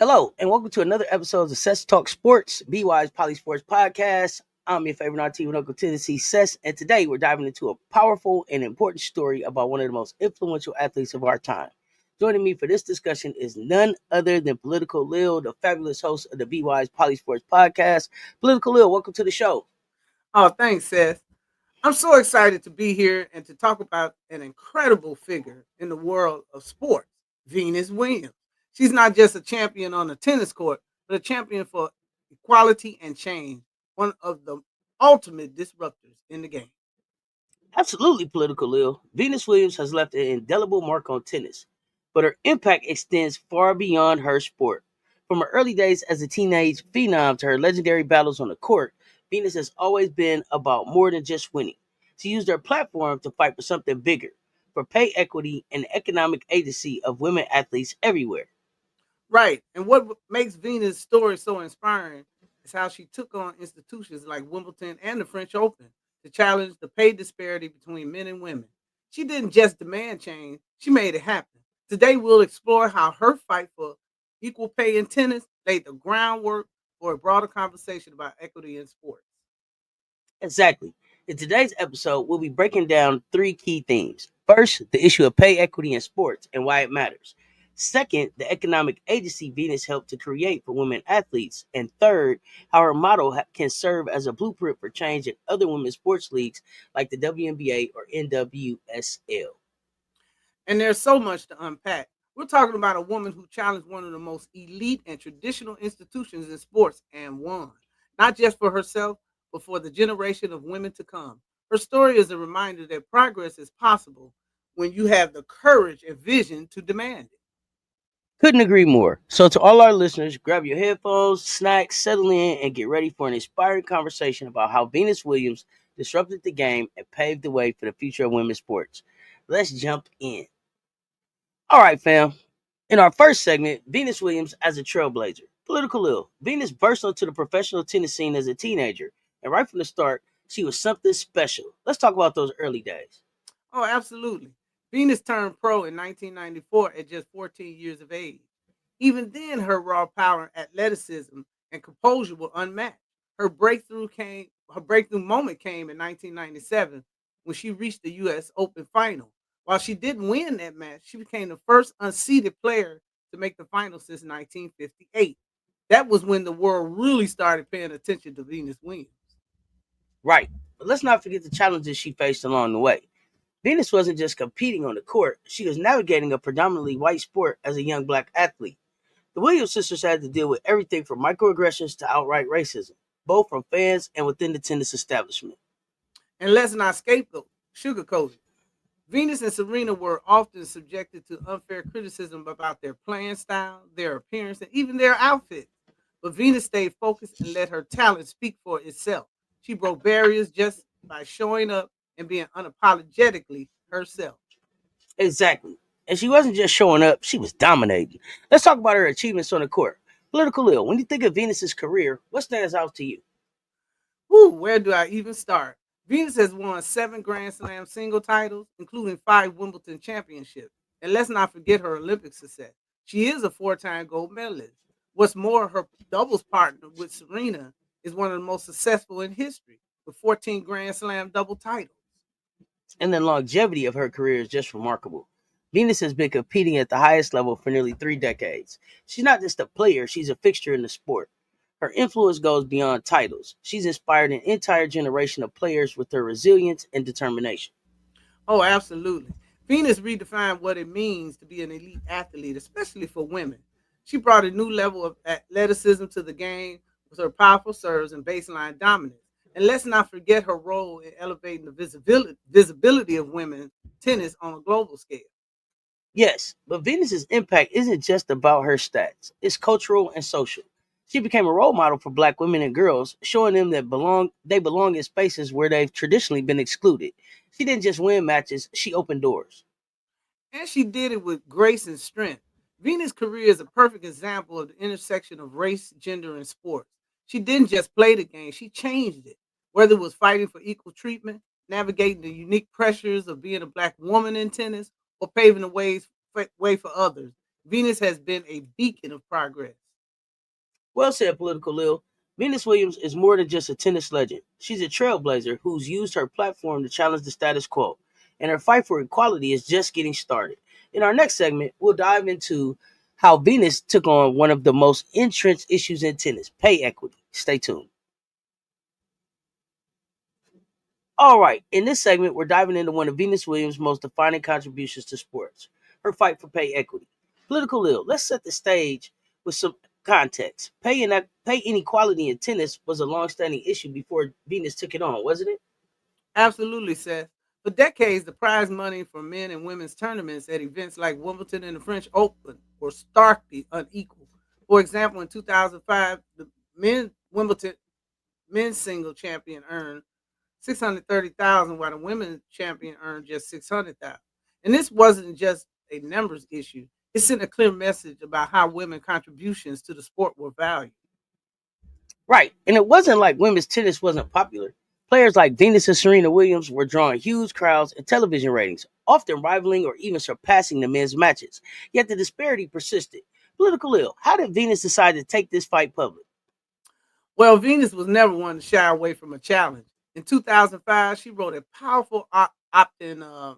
Hello, and welcome to another episode of the Cess Talk Sports, BeWise PoliSports podcast. I'm your favorite RT with Uncle Tennessee Cess, and today we're diving into a powerful and important story about one of the most influential athletes of our time. Joining me for this discussion is none other than Political Lil, the fabulous host of the BeWise PoliSports podcast. Political Lil, welcome to the show. Oh, thanks, Seth. I'm so excited to be here and to talk about an incredible figure in the world of sports, Venus Williams. She's not just a champion on the tennis court, but a champion for equality and change, one of the ultimate disruptors in the game. Absolutely, Political Lil. Venus Williams has left an indelible mark on tennis, but her impact extends far beyond her sport. From her early days as a teenage phenom to her legendary battles on the court, Venus has always been about more than just winning. She used her platform to fight for something bigger, for pay equity and the economic agency of women athletes everywhere. Right. And what makes Venus' story so inspiring is how she took on institutions like Wimbledon and the French Open to challenge the pay disparity between men and women. She didn't just demand change, she made it happen. Today, we'll explore how her fight for equal pay in tennis laid the groundwork for a broader conversation about equity in sports. Exactly. In today's episode, we'll be breaking down three key themes. First, the issue of pay equity in sports and why it matters. Second, the economic agency Venus helped to create for women athletes. And third, how her model can serve as a blueprint for change in other women's sports leagues like the WNBA or NWSL. And there's so much to unpack. We're talking about a woman who challenged one of the most elite and traditional institutions in sports and won, not just for herself, but for the generation of women to come. Her story is a reminder that progress is possible when you have the courage and vision to demand it. Couldn't agree more. So, to all our listeners, grab your headphones, snacks, settle in, and get ready for an inspiring conversation about how Venus Williams disrupted the game and paved the way for the future of women's sports. Let's jump in. All right, fam. In our first segment, Venus Williams as a trailblazer. Political ill. Venus burst onto the professional tennis scene as a teenager, and right from the start, she was something special. Let's talk about those early days. Oh, absolutely. Venus turned pro in 1994 at just 14 years of age. Even then, her raw power, athleticism, and composure were unmatched. Her breakthrough moment came in 1997 when she reached the U.S. Open final. While she didn't win that match, she became the first unseeded player to make the final since 1958. That was when the world really started paying attention to Venus Williams. Right, but let's not forget the challenges she faced along the way. Venus wasn't just competing on the court, she was navigating a predominantly white sport as a young black athlete. The Williams sisters had to deal with everything from microaggressions to outright racism, both from fans and within the tennis establishment. And let's not scapegoat, sugarcoat it. Venus and Serena were often subjected to unfair criticism about their playing style, their appearance, and even their outfits. But Venus stayed focused and let her talent speak for itself. She broke barriers just by showing up and being unapologetically herself. Exactly. And she wasn't just showing up, she was dominating. Let's talk about her achievements on the court. Political ill. When you think of Venus's career, what stands out to you? Whew, where do I even start? Venus has won 7 Grand Slam single titles, including 5 Wimbledon championships. And let's not forget her Olympic success. She is a 4 time gold medalist. What's more, her doubles partner with Serena is one of the most successful in history, with 14 Grand Slam double titles. And the longevity of her career is just remarkable. Venus has been competing at the highest level for nearly 3 decades. She's not just a player, she's a fixture in the sport. Her influence goes beyond titles. She's inspired an entire generation of players with her resilience and determination. Oh, absolutely. Venus redefined what it means to be an elite athlete, especially for women. She brought a new level of athleticism to the game with her powerful serves and baseline dominance. And let's not forget her role in elevating the visibility of women's tennis on a global scale. Yes, but Venus's impact isn't just about her stats. It's cultural and social. She became a role model for black women and girls, showing them that they belong in spaces where they've traditionally been excluded. She didn't just win matches, she opened doors. And she did it with grace and strength. Venus' career is a perfect example of the intersection of race, gender, and sports. She didn't just play the game, she changed it. Whether it was fighting for equal treatment, navigating the unique pressures of being a black woman in tennis, or paving the way for others, Venus has been a beacon of progress. Well said, Political Lil. Venus Williams is more than just a tennis legend. She's a trailblazer who's used her platform to challenge the status quo, and her fight for equality is just getting started. In our next segment, we'll dive into how Venus took on one of the most entrenched issues in tennis, pay equity. Stay tuned. All right, in this segment, we're diving into one of Venus Williams' most defining contributions to sports, her fight for pay equity. Political Lil, let's set the stage with some context. Pay inequality in tennis was a long-standing issue before Venus took it on, wasn't it? Absolutely, Seth. For decades, the prize money for men and women's tournaments at events like Wimbledon and the French Open were starkly unequal. For example, in 2005, the Wimbledon men's single champion earned 630,000, while the women's champion earned just 600,000. And this wasn't just a numbers issue; it sent a clear message about how women contributions to the sport were valued. Right, and it wasn't like women's tennis wasn't popular. Players like Venus and Serena Williams were drawing huge crowds and television ratings, often rivaling or even surpassing the men's matches. Yet the disparity persisted. Political Lil, how did Venus decide to take this fight public? Well, Venus was never one to shy away from a challenge. In 2005, she wrote a powerful op in the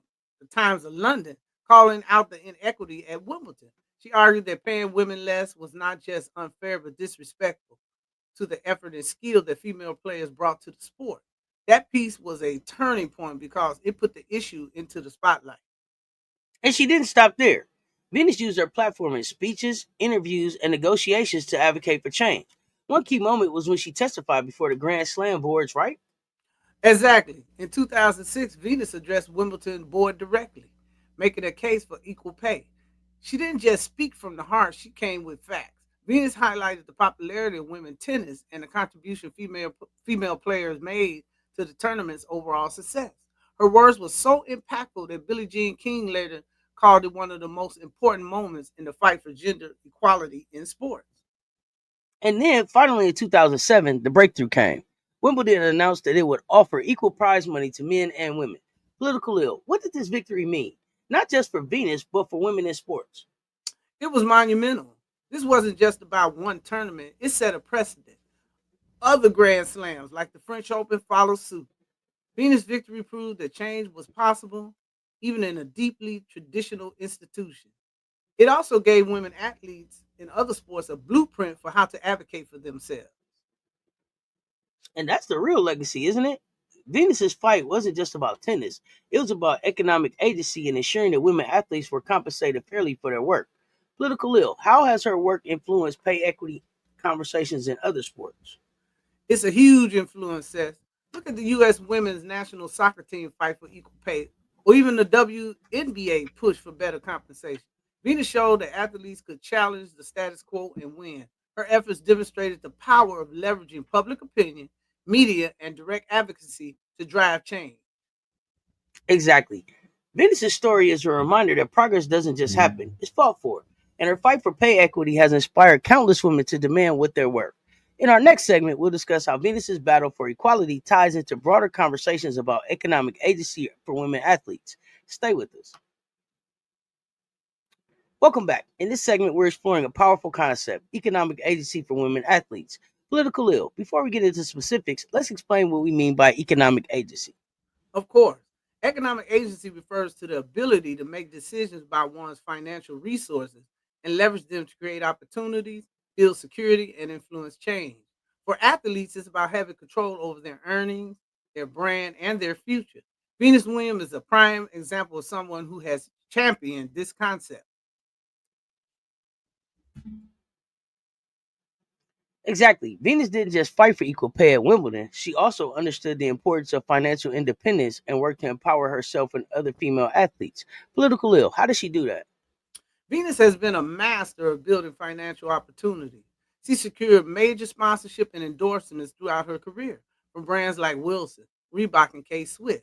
Times of London calling out the inequity at Wimbledon. She argued that paying women less was not just unfair but disrespectful to the effort and skill that female players brought to the sport. That piece was a turning point because it put the issue into the spotlight. And she didn't stop there. Venus used her platform in speeches, interviews, and negotiations to advocate for change. One key moment was when she testified before the Grand Slam boards, right? Exactly. In 2006, Venus addressed Wimbledon board directly, making a case for equal pay. She didn't just speak from the heart, she came with facts. Venus highlighted the popularity of women tennis and the contribution female players made to the tournament's overall success. Her words were so impactful that Billie Jean King later called it one of the most important moments in the fight for gender equality in sports. And then finally in 2007, the breakthrough came. Wimbledon announced that it would offer equal prize money to men and women. Political ill. What did this victory mean? Not just for Venus, but for women in sports. It was monumental. This wasn't just about one tournament, it set a precedent. Other Grand Slams, like the French Open, followed suit. Venus' victory proved that change was possible, even in a deeply traditional institution. It also gave women athletes in other sports a blueprint for how to advocate for themselves. And that's the real legacy, isn't it? Venus's fight wasn't just about tennis. It was about economic agency and ensuring that women athletes were compensated fairly for their work. Political ill. How has her work influenced pay equity conversations in other sports? It's a huge influence, Seth. Look at the U.S. women's national soccer team fight for equal pay, or even the WNBA push for better compensation. Venus showed that athletes could challenge the status quo and win. Her efforts demonstrated the power of leveraging public opinion, media, and direct advocacy to drive change. Exactly. Venus's story is a reminder that progress doesn't just happen, it's fought for. And her fight for pay equity has inspired countless women to demand what they're worth. In our next segment, we'll discuss how Venus's battle for equality ties into broader conversations about economic agency for women athletes. Stay with us. Welcome back. In this segment, we're exploring a powerful concept, economic agency for women athletes. Political ill. Before we get into specifics, let's explain what we mean by economic agency. Of course, economic agency refers to the ability to make decisions about one's financial resources and leverage them to create opportunities, build security, and influence change. For athletes, it's about having control over their earnings, their brand, and their future. Venus Williams is a prime example of someone who has championed this concept. Exactly. Venus didn't just fight for equal pay at Wimbledon, she also understood the importance of financial independence and worked to empower herself and other female athletes. Political ill. How does she do that? Venus has been a master of building financial opportunity. She secured major sponsorship and endorsements throughout her career from brands like Wilson, Reebok, and K Swiss.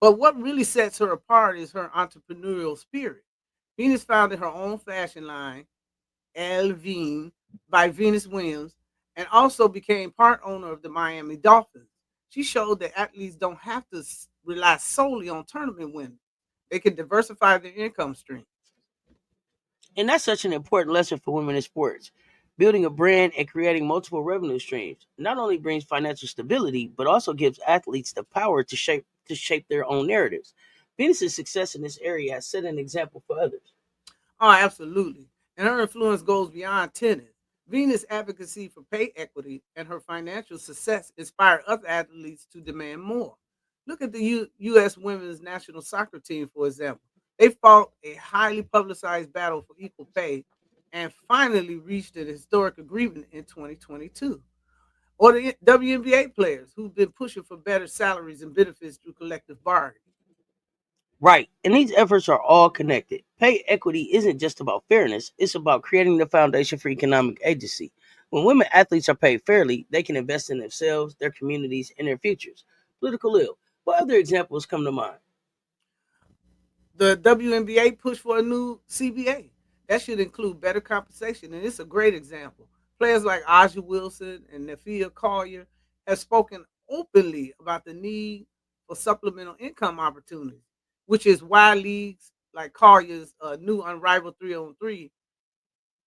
But what really sets her apart is her entrepreneurial spirit. Venus founded her own fashion line, Elvine, by Venus Williams, and also became part owner of the Miami Dolphins. She showed that athletes don't have to rely solely on tournament winners. They can diversify their income stream. And that's such an important lesson for women in sports. Building a brand and creating multiple revenue streams not only brings financial stability, but also gives athletes the power to shape their own narratives. Venus's success in this area has set an example for others. Oh, absolutely. And her influence goes beyond tennis. Venus' advocacy for pay equity and her financial success inspired other athletes to demand more. Look at the U.S. women's national soccer team, for example. They fought a highly publicized battle for equal pay and finally reached an historic agreement in 2022. Or the WNBA players who've been pushing for better salaries and benefits through collective bargaining. Right, and these efforts are all connected. Pay equity isn't just about fairness, it's about creating the foundation for economic agency. When women athletes are paid fairly, they can invest in themselves, their communities, and their futures. Political ill. What other examples come to mind? The WNBA push for a new CBA. That should include better compensation, and it's a great example. Players like Aja Wilson and Nafia Collier have spoken openly about the need for supplemental income opportunities, which is why leagues like Collier's new Unrivaled 3-on-3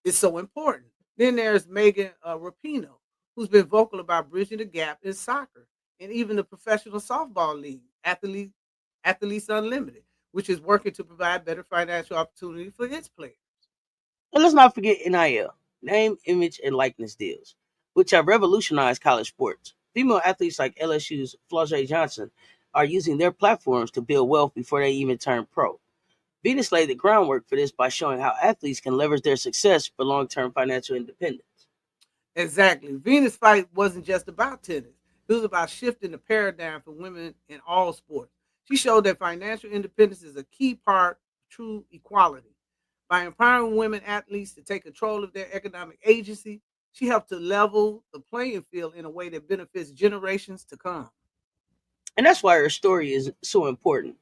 is so important. Then there's Megan Rapinoe, who's been vocal about bridging the gap in soccer and even the professional softball league, Athletes Unlimited, which is working to provide better financial opportunity for its players. And let's not forget NIL, name, image, and likeness deals, which have revolutionized college sports. Female athletes like LSU's Flau'jae Johnson are using their platforms to build wealth before they even turn pro. Venus laid the groundwork for this by showing how athletes can leverage their success for long term financial independence. Exactly. Venus fight wasn't just about tennis. It was about shifting the paradigm for women in all sports. She showed that financial independence is a key part of true equality. By empowering women athletes to take control of their economic agency, she helped to level the playing field in a way that benefits generations to come. And that's why her story is so important.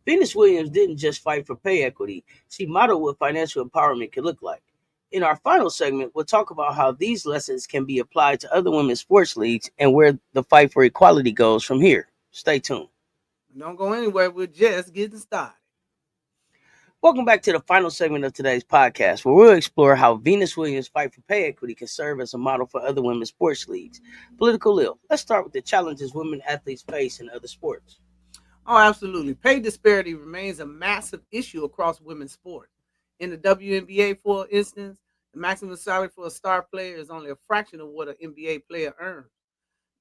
Venus Williams didn't just fight for pay equity, she modeled what financial empowerment can look like. In our final segment, we'll talk about how these lessons can be applied to other women's sports leagues and where the fight for equality goes from here. Stay tuned. Don't go anywhere. We're just getting started. Welcome back to the final segment of today's podcast, where we'll explore how Venus Williams' fight for pay equity can serve as a model for other women's sports leagues. Political ill. Let's start with the challenges women athletes face in other sports. Oh, absolutely. Pay disparity remains a massive issue across women's sports. In the WNBA, for instance, the maximum salary for a star player is only a fraction of what an NBA player earns.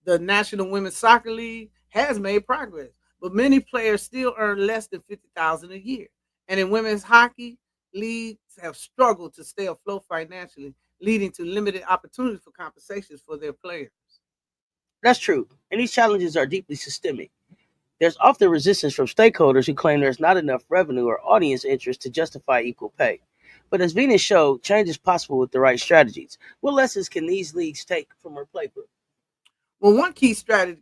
The National Women's Soccer League has made progress, but many players still earn less than 50,000 a year. And in women's hockey, leagues have struggled to stay afloat financially, leading to limited opportunities for compensations for their players. That's true, and these challenges are deeply systemic. There's often resistance from stakeholders who claim there's not enough revenue or audience interest to justify equal pay. But as Venus showed, change is possible with the right strategies. What lessons can these leagues take from her playbook? Well, one key strategy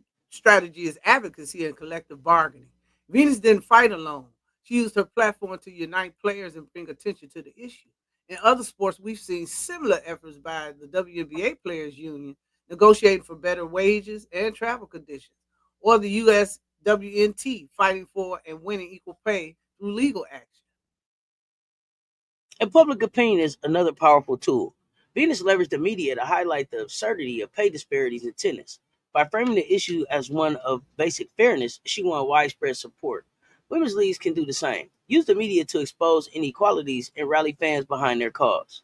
is advocacy and collective bargaining. Venus didn't fight alone. She used her platform to unite players and bring attention to the issue. In other sports, we've seen similar efforts by the WNBA Players Union negotiating for better wages and travel conditions, or the US WNT fighting for and winning equal pay through legal action. And public opinion is another powerful tool. Venus leveraged the media to highlight the absurdity of pay disparities in tennis. By framing the issue as one of basic fairness, she won widespread support. Women's leagues can do the same. Use the media to expose inequalities and rally fans behind their cause.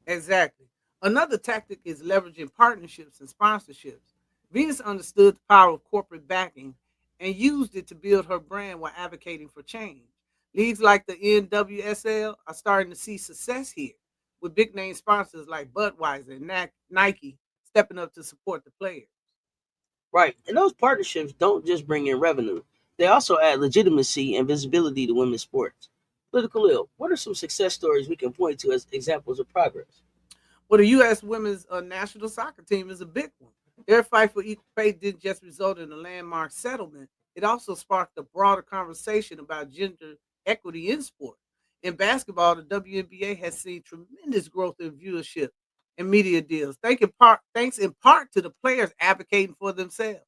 Exactly. Another tactic is leveraging partnerships and sponsorships. Venus understood the power of corporate backing and used it to build her brand while advocating for change. Leagues like the NWSL are starting to see success here, with big name sponsors like Budweiser and Nike stepping up to support the players. Right. And those partnerships don't just bring in revenue, they also add legitimacy and visibility to women's sports. Political ill. What are some success stories we can point to as examples of progress? Well, the U.S. women's national soccer team is a big one. Their fight for equal pay didn't just result in a landmark settlement, it also sparked a broader conversation about gender equity in sport. In basketball, the WNBA has seen tremendous growth in viewership and media deals, thanks in part to the players advocating for themselves.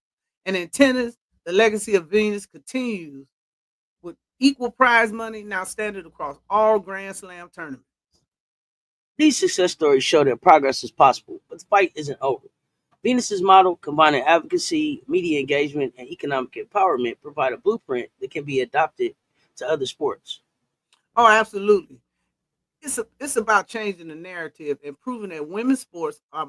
And in tennis, the legacy of Venus continues with equal prize money now standard across all Grand Slam tournaments. These success stories show that progress is possible, but the fight isn't over. Venus's model, combining advocacy, media engagement, and economic empowerment, provide a blueprint that can be adopted to other sports. Oh, absolutely. It's about changing the narrative and proving that women's sports are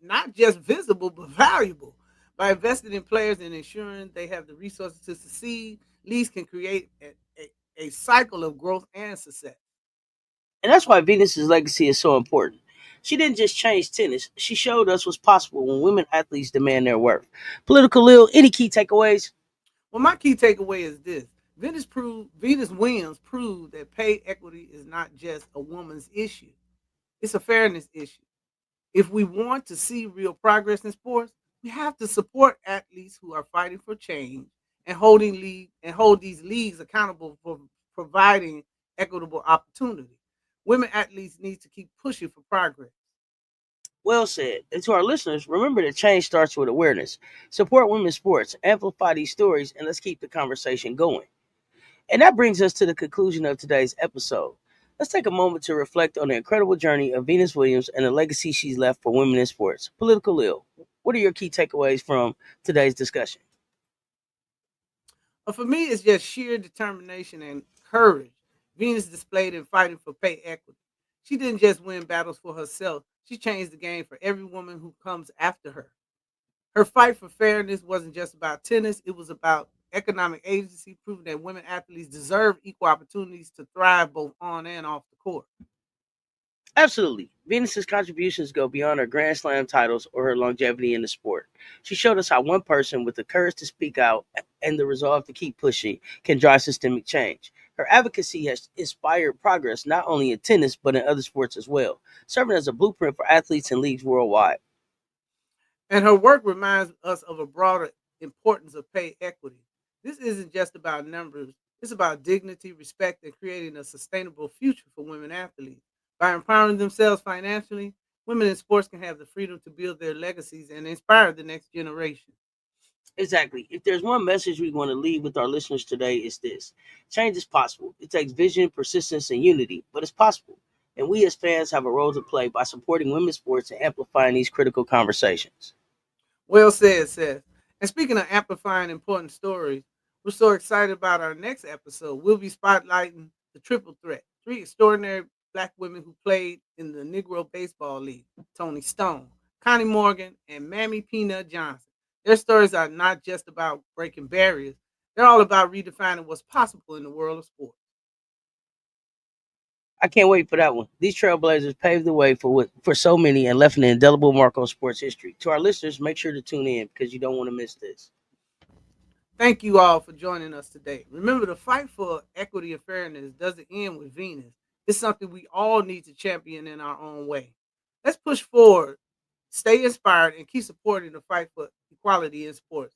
not just visible but valuable. By investing in players and ensuring they have the resources to succeed, leagues can create a cycle of growth and success. And that's why Venus's legacy is so important. She didn't just change tennis, she showed us what's possible when women athletes demand their worth. Political Lil, any key takeaways? Well, my key takeaway is this: Venus Williams proved that pay equity is not just a woman's issue; it's a fairness issue. If we want to see real progress in sports, we have to support athletes who are fighting for change and hold these leagues accountable for providing equitable opportunity. Women athletes need to keep pushing for progress. Well said. And to our listeners, remember that change starts with awareness. Support women's sports, amplify these stories, and let's keep the conversation going. And that brings us to the conclusion of today's episode. Let's take a moment to reflect on the incredible journey of Venus Williams and the legacy she's left for women in sports. Political Lil, what are your key takeaways from today's discussion? But for me, it's just sheer determination and courage Venus displayed in fighting for pay equity. She didn't just win battles for herself, she changed the game for every woman who comes after her. Her fight for fairness wasn't just about tennis, it was about economic agency, proving that women athletes deserve equal opportunities to thrive both on and off the court. Absolutely. Venus's contributions go beyond her Grand Slam titles or her longevity in the sport. She showed us how one person with the courage to speak out and the resolve to keep pushing can drive systemic change. Her advocacy has inspired progress not only in tennis but in other sports as well, serving as a blueprint for athletes and leagues worldwide. And her work reminds us of a broader importance of pay equity. This isn't just about numbers, it's about dignity, respect, and creating a sustainable future for women athletes. By empowering themselves financially, women in sports can have the freedom to build their legacies and inspire the next generation. Exactly. If there's one message we want to leave with our listeners today, it's this: change is possible. It takes vision, persistence, and unity, but it's possible. And we as fans have a role to play by supporting women's sports and amplifying these critical conversations. Well said, Seth. And speaking of amplifying important stories, we're so excited about our next episode. We'll be spotlighting the triple threat, three extraordinary black women who played in the Negro Baseball League: Tony Stone, Connie Morgan, and Mammy Peanut Johnson. Their stories are not just about breaking barriers, they're all about redefining what's possible in the world of sports. I can't wait for that one. These trailblazers paved the way for so many and left an indelible mark on sports history. To our listeners, make sure to tune in because you don't want to miss this. Thank you all for joining us today. Remember, the fight for equity and fairness doesn't end with Venus. It's something we all need to champion in our own way. Let's push forward, stay inspired, and keep supporting the fight for equality in sports.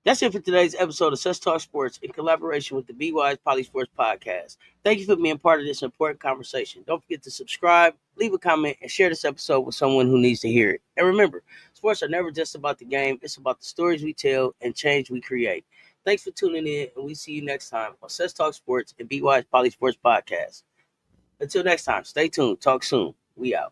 That's it for today's episode of Cess Talk Sports in collaboration with the BeWise PoliSports podcast. Thank you for being part of this important conversation. Don't forget to subscribe, leave a comment, and share this episode with someone who needs to hear it. And remember, sports are never just about the game, it's about the stories we tell and change we create. Thanks for tuning in, and we see you next time on Cess Talk Sports and BeWise PoliSports podcast. Until next time, stay tuned. Talk soon. We out.